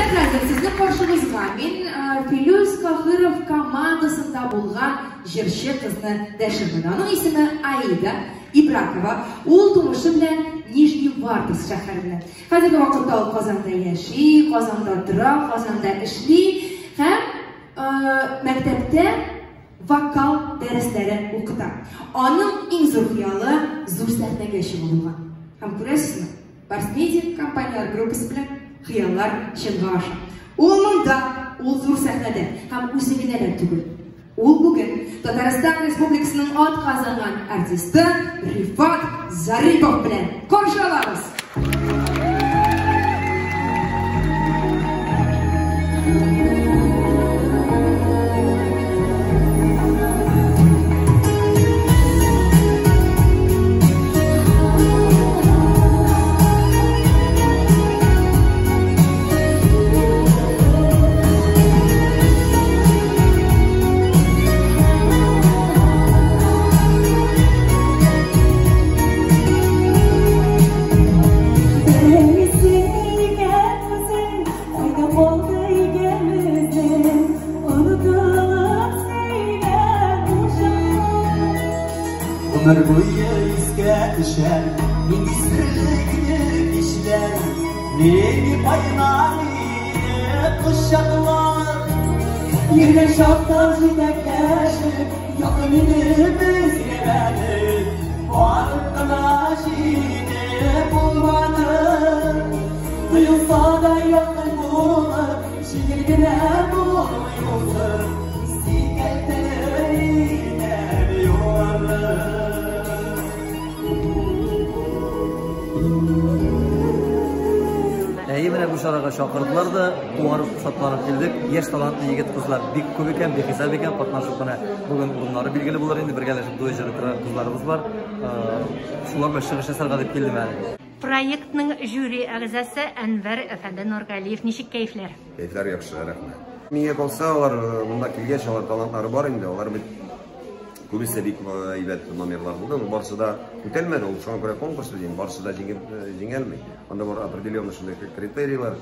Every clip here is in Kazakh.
Hürmetler, sizin karşınızda men Filuz Kahırov komandasında bulgan jirşi kızını dәшірмін. Onun ismi Aida Ibrakova. Ул тумышы белән Нижневартовск шәһәрендә. Хәзерге вакытта ул Казанда яши, Казанда тора, Казанда эшли һәм мәктәптә вокал дәресләре укыта. Аның иң зур хыялы зур сәхнәгә чыгу булган. Һәм күрәсезме? Барсмедиа компаниялар группасы белән хыяллар чынга аша. Ул монда, ул зур сәхнәдә һәм үзе генә дә түгел. Ул бүген Татарстан Республикасының атказанган артисты Рифат Зарипов белән каршы алабыз. Ömür boyu izge düşer, mingi sırrını işler, neyini payınayı kuşaklar. Yine şartlar zidekleşir, yakın inimiz gelir, varlıkla şiiri bulmadı. Duyulsa da yakın bulur, şiirine bulmuyordur, istikellerine yuvarlar. Yine bu şarkı şarkılar da umarım satlanıp geldik. Yaş talantlı yigit kızlar bik köp ekan, behesab ekan, qatnaşıp mana bugün urunlары belgili bo'lar. Endi birgalashib to'y jiritirar qizlarimiz bor. Shular bilan chiqish jasarga deb keldim men. Proyektning jüri a'zosi Anvar Efendi Nurgaliyev nechik kayflar? Kayflar yaxshi, rahmat. Menga qolsa, ular bunda kelgan sholat talantlari bor endi. Ular Көбісі бек әйбәт номерлар болды. Барысы да өтелмеді, ол соған көре конкурс дейін, барысы да жеңелмей. Онда бар определенный шындай критерийлар.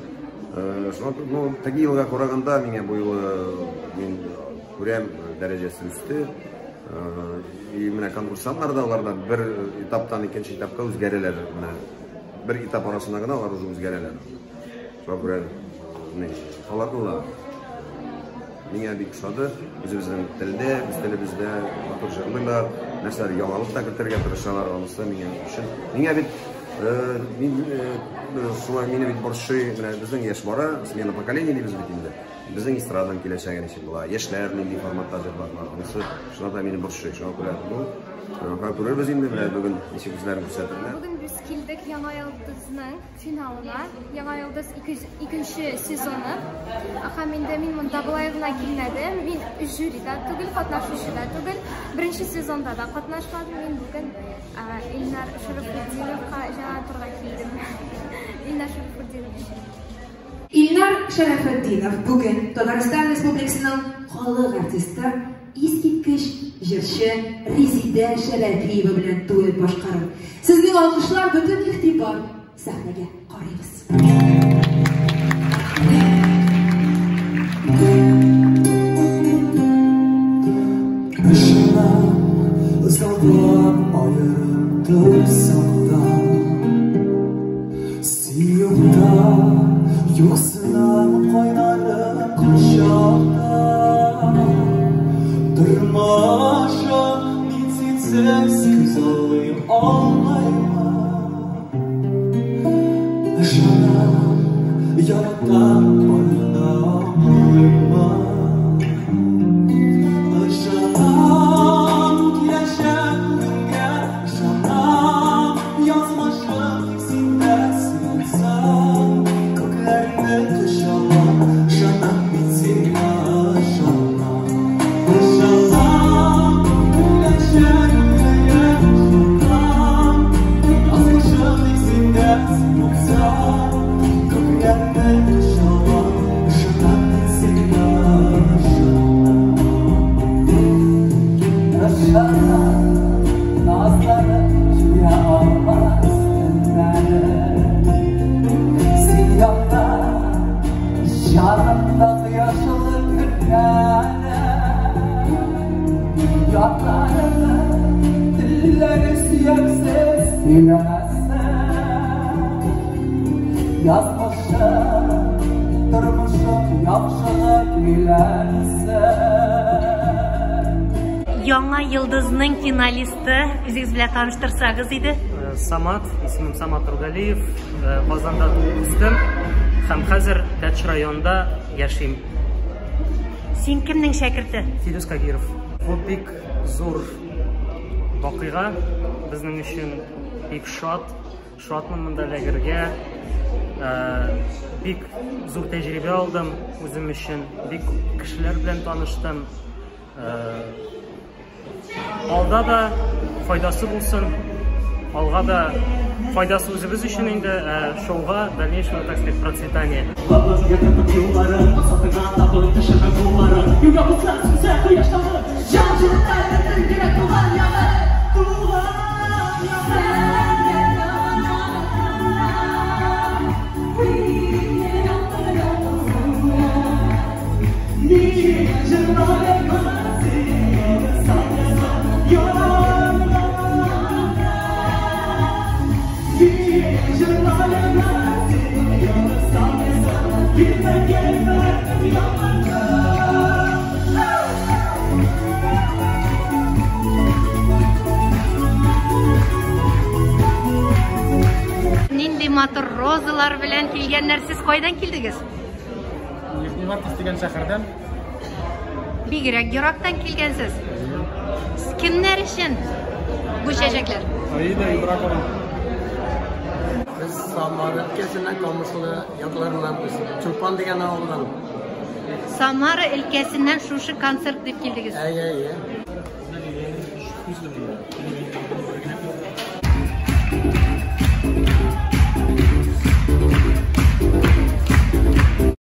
Тәгі жылға қорағанда менен бұл мен көрем дәрежесі үсті. Міне конкурсанттарда олардан бір этаптан екінші этапқа өзгерелер. Бір этап арасында ғана олар өзгерелер. Соға көре қалады. Менге бик ұшады, өзіміздің тілде, біз тілімізде батыр жырлайлар, нәрселер яңалық та кіртірген тырышалар алысы менге үшін. Менге бит, мені бит боршы, біздің еш бара, смена поколения дейміз бит енді. Біздің эстрададан келешеген ешен бұла, ешлер нендей форматта жырлар, онысы шынада мені боршы, шыға көрер біз енді бүгін неше күзлерін көрсетірді. Бүгін біз келдік Яңа Йылдызның финалына, Яңа Йылдыз 2-ші сезоны. Мен мұнда бұлайғына келмедім, мен жюрида түгіл, қатнашушыда түгіл, бірінші сезонда да қатнашмадым. Мен бүгін Ильнар Шарафутдиновқа жаңа тұрға келдім. Ильнар Шарафутдинов. Ильнар Шарафутдинов бүгін Татарстан Республикасының халық артисті, искиткіш жыршы Резида Шәрәпиева белән туй башкарып. Сезнең алкышлар бөтен игътибар сәхнәгә карыйбыз. Başına ısladan ayırdı sağdan, siyumda yoksuna koynarım kuşakta. Durmaşa nitsitsiz göz alayım almayma. Başına yanaktan oynayma. Başına yaşan günge, başına yazmaşın ikisinden silsen. Köklerini Şarımda yaşlı günlere Yatlarını dilleri siyaksız silerse Yazmışım, durmuşum yaxşılık bilərsə Яңа йылдызның финалисты, үзегез белән таныштырсагыз иде. Самат, исмим Самат Тургалиев, Казанда үстем һәм хәзер Тәч районында яшим. Син кемнең шәкерте? Фирус Кагиров. Бу бик зур вакыйга, безнең өчен бик шатмын монда ләгергә. Бик зур тәҗрибә алдым үзем өчен, бик кешеләр белән таныштым. Алда да файдасы булсын, алга да файдасы үзебез өчен инде, шоуга дальнейшего, так сказать, процветания. Нинди матур розалар белән килгәннәр, сез кайдан килдегез? Нижневартовск дигән шәһәрдән. Бигрәк ерактан килгәнсез. Кемнәр өчен бу чәчәкләр? Аида Ибракова. Biz Samara ülkesinden kalmışlı yaklarından biz. Çulpan degen avludan. Самара өлкәсеннән шушы концерт дип килдегез. Әйе.